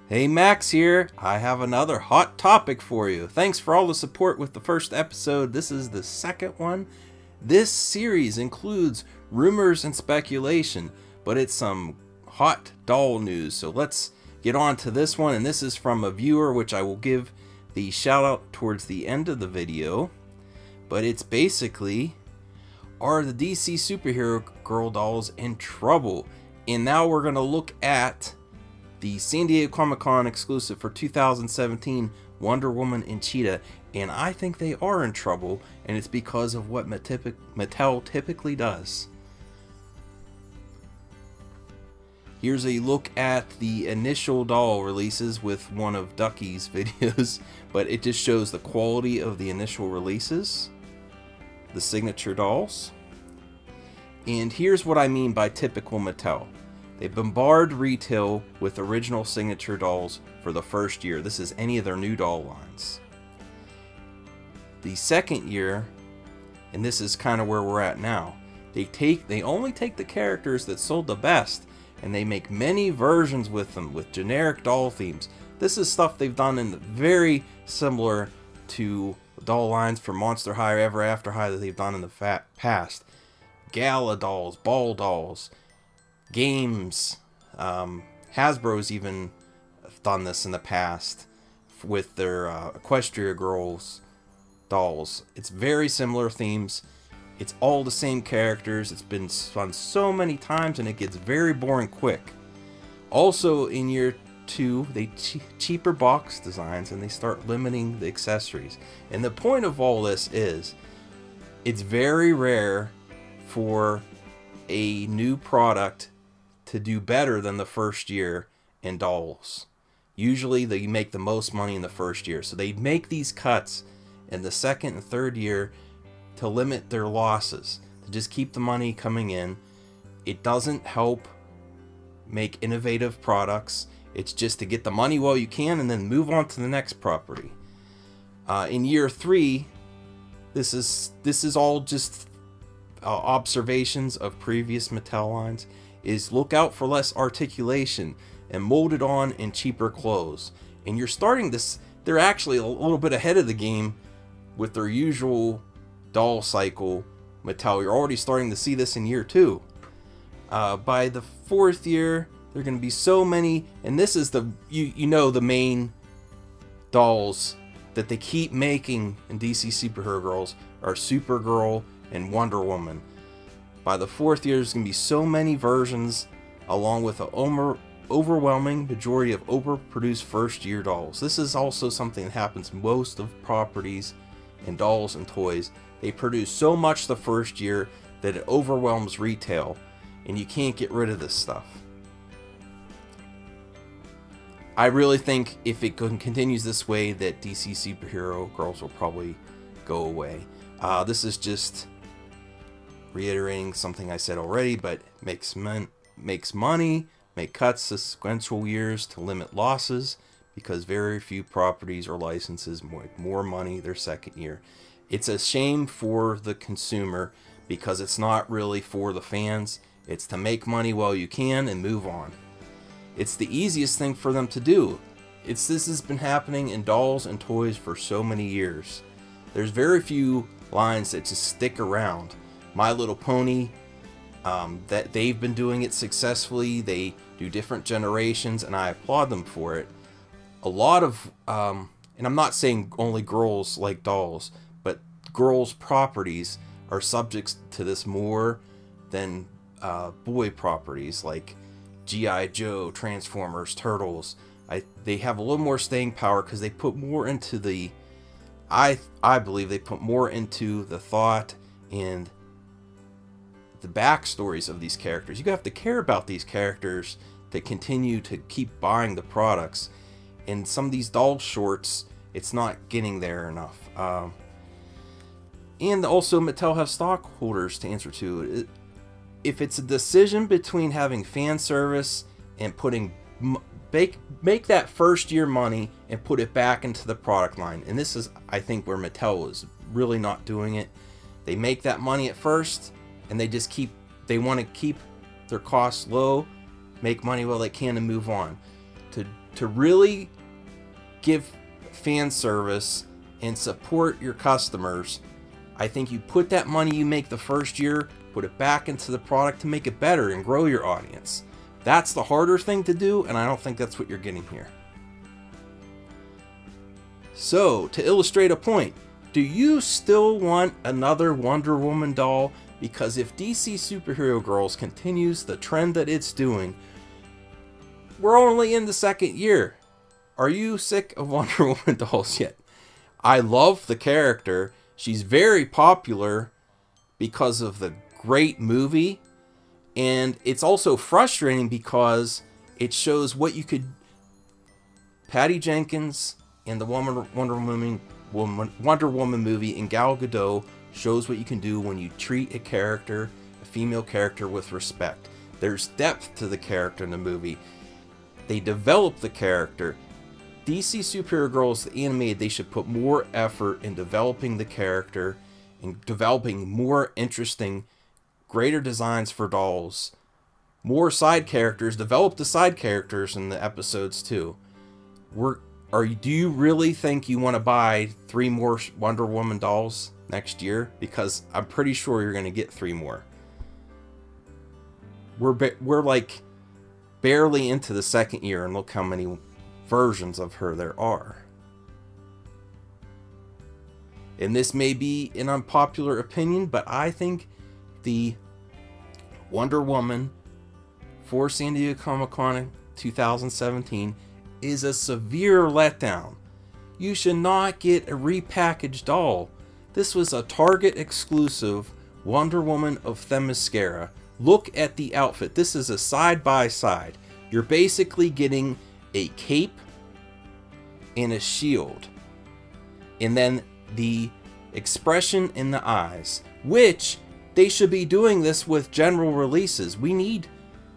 Hey, Max here. I have another hot topic for you. Thanks for all the support with the first episode. This is the second one. This series includes rumors and speculation, but it's some hot doll news. So let's get on to this one. And this is from a viewer, which I will give the shout out towards the end of the video. But it's basically, are the DC superhero girl dolls in trouble? And now we're going to look at the San Diego Comic-Con exclusive for 2017, Wonder Woman and Cheetah, and I think they are in trouble, and it's because of what Mattel typically does. Here's a look at the initial doll releases with one of Duckie's videos, but it just shows the quality of the initial releases, the signature dolls. And here's what I mean by typical Mattel. They bombard retail with original signature dolls for the first year. This is any of their new doll lines. The second year, and this is kind of where we're at now, they only take the characters that sold the best and they make many versions with them with generic doll themes. This is stuff they've done in very similar to doll lines for Monster High or Ever After High that they've done in the past. Gala dolls, ball dolls, games. Hasbro's even done this in the past with their Equestria Girls dolls. It's very similar themes. It's all the same characters. It's been done so many times and it gets very boring quick. Also in year 2, they cheaper box designs and they start limiting the accessories. And the point of all this is, it's very rare for a new product to do better than the first year in dolls. Usually they make the most money in the first year, so they make these cuts in the second and third year to limit their losses, to just keep the money coming in. It doesn't help make innovative products. It's just to get the money while you can and then move on to the next property. In year 3, this is all just observations of previous Mattel lines, is look out for less articulation and molded on in cheaper clothes. And you're starting this, they're actually a little bit ahead of the game with their usual doll cycle. Mattel, you're already starting to see this in year 2. By the 4th year, there are going to be so many, and this is the, you know, the main dolls that they keep making in DC Superhero Girls are Supergirl and Wonder Woman. By the 4th year, there's going to be so many versions, along with an overwhelming majority of overproduced first year dolls. This is also something that happens most of properties and dolls and toys. They produce so much the first year that it overwhelms retail, and you can't get rid of this stuff. I really think if it continues this way that DC Superhero Girls will probably go away. This is just reiterating something I said already, but makes money, make cuts to sequential years to limit losses, because very few properties or licenses make more money their second year. It's a shame for the consumer because it's not really for the fans. It's to make money while you can and move on. It's the easiest thing for them to do. This has been happening in dolls and toys for so many years. There's very few lines that just stick around. My Little Pony, that they've been doing it successfully. They do different generations and I applaud them for it. A lot of, and I'm not saying only girls like dolls, but girls properties are subject to this more than boy properties like G.I. Joe, Transformers, Turtles. They have a little more staying power because they put more into the, I believe they put more into the thought and the backstories of these characters. You have to care about these characters to continue to keep buying the products. And some of these doll shorts, it's not getting there enough. And also Mattel have stockholders to answer to. If it's a decision between having fan service and putting make that first year money and put it back into the product line, and this is, I think, where Mattel is really not doing it. They make that money at first and they want to keep their costs low, make money while they can and move on. To to really give fan service and support your customers, I think you put that money you make the first year, put it back into the product to make it better and grow your audience. That's the harder thing to do, and I don't think that's what you're getting here. So, to illustrate a point, do you still want another Wonder Woman doll? Because if DC Superhero Girls continues the trend that it's doing, we're only in the second year. Are you sick of Wonder Woman dolls yet? I love the character. She's very popular because of the great movie. And it's also frustrating because it shows what you could... Patty Jenkins and the Wonder Woman movie and Gal Gadot shows what you can do when you treat a character, a female character, with respect. There's depth to the character in the movie. They develop the character. DC Superhero Girls, the animated, they should put more effort in developing the character and developing more interesting, greater designs for dolls. More side characters. Develop the side characters in the episodes too. Do you really think you want to buy 3 more Wonder Woman dolls next year? Because I'm pretty sure you're going to get 3 more. We're like barely into the second year, and look how many versions of her there are. And this may be an unpopular opinion, but I think the Wonder Woman for San Diego Comic-Con 2017 is a severe letdown. You should not get a repackaged doll. This was a Target exclusive Wonder Woman of Themyscira. Look at the outfit. This is a side-by-side. You're basically getting a cape and a shield. And then the expression in the eyes, which they should be doing this with general releases. We need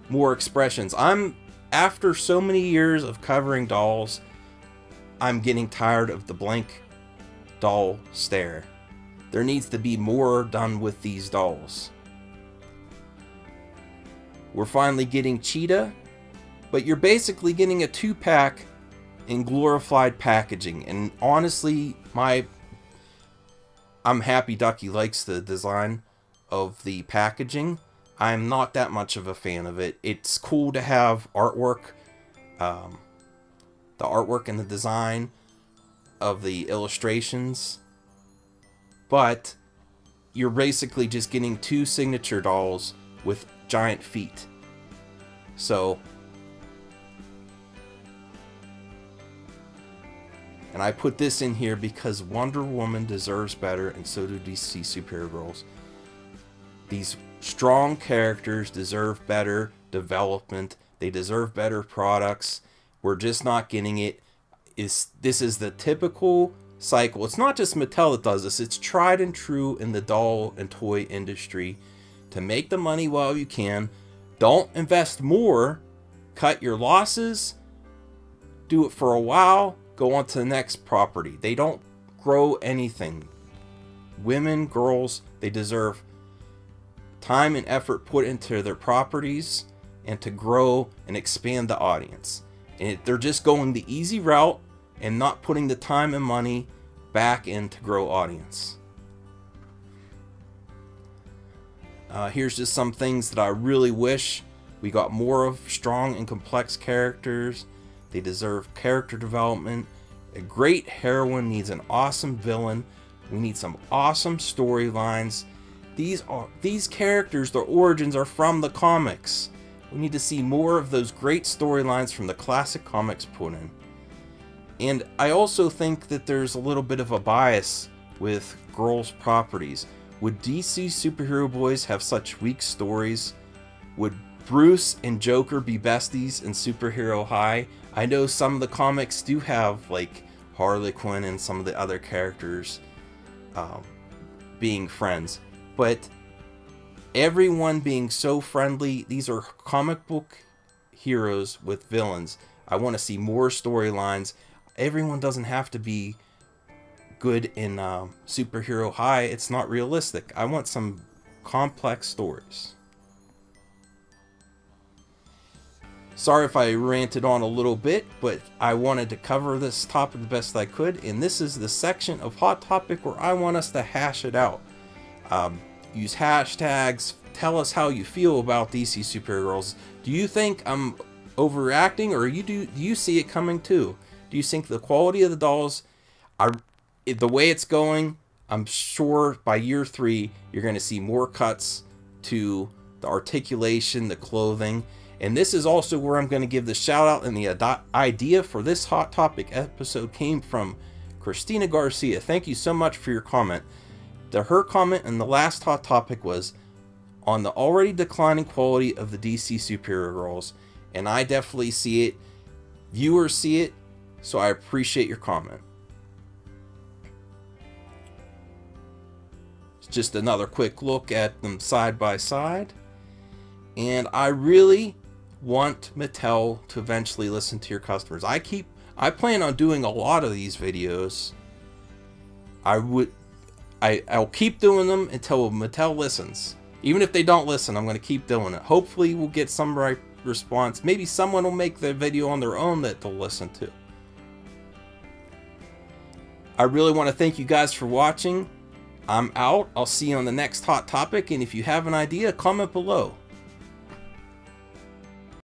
more expressions. After so many years of covering dolls, I'm getting tired of the blank doll stare. There needs to be more done with these dolls. We're finally getting Cheetah, but you're basically getting a 2-pack in glorified packaging. And honestly, I'm happy Duckie likes the design of the packaging. I'm not that much of a fan of it. It's cool to have artwork, the artwork and the design of the illustrations, but you're basically just getting 2 signature dolls with giant feet. So, and I put this in here because Wonder Woman deserves better, and so do DC Superhero Girls. These strong characters deserve better development. They deserve better products. We're just not getting it. This is the typical cycle. It's not just Mattel that does this. It's tried and true in the doll and toy industry. To make the money while you can. Don't invest more. Cut your losses. Do it for a while. Go on to the next property. They don't grow anything. Women, girls, they deserve time and effort put into their properties and to grow and expand the audience. And they're just going the easy route and not putting the time and money back in to grow audience. Here's just some things that I really wish we got more of. Strong and complex characters. They deserve character development. A great heroine needs an awesome villain. We need some awesome storylines. These characters, their origins are from the comics. We need to see more of those great storylines from the classic comics put in. And I also think that there's a little bit of a bias with girls' properties. Would DC Superhero Boys have such weak stories? Would Bruce and Joker be besties in Superhero High? I know some of the comics do have like Harley Quinn and some of the other characters being friends, but everyone being so friendly, these are comic book heroes with villains. I want to see more storylines. Everyone doesn't have to be good in Superhero High. It's not realistic. I want some complex stories. Sorry if I ranted on a little bit, but I wanted to cover this topic the best I could, and this is the section of Hot Topic where I want us to hash it out. Use hashtags, tell us how you feel about DC Superhero Girls. Do you think I'm overreacting, or do you see it coming too? Do you think the quality of the dolls, the way it's going, I'm sure by year 3 you're going to see more cuts to the articulation, the clothing. And this is also where I'm going to give the shout out, and the idea for this Hot Topic episode came from Christina Garcia. Thank you so much for your comment. Her comment in the last Hot Topic was on the already declining quality of the DC Superhero Girls, and I definitely see it. Viewers see it, so I appreciate your comment. It's just another quick look at them side by side, and I really want Mattel to eventually listen to your customers. I plan on doing a lot of these videos. I'll keep doing them until Mattel listens. Even if they don't listen, I'm going to keep doing it. Hopefully we'll get some right response. Maybe someone will make the video on their own that they'll listen to. I really want to thank you guys for watching. I'm out. I'll see you on the next Hot Topic, and if you have an idea, comment below.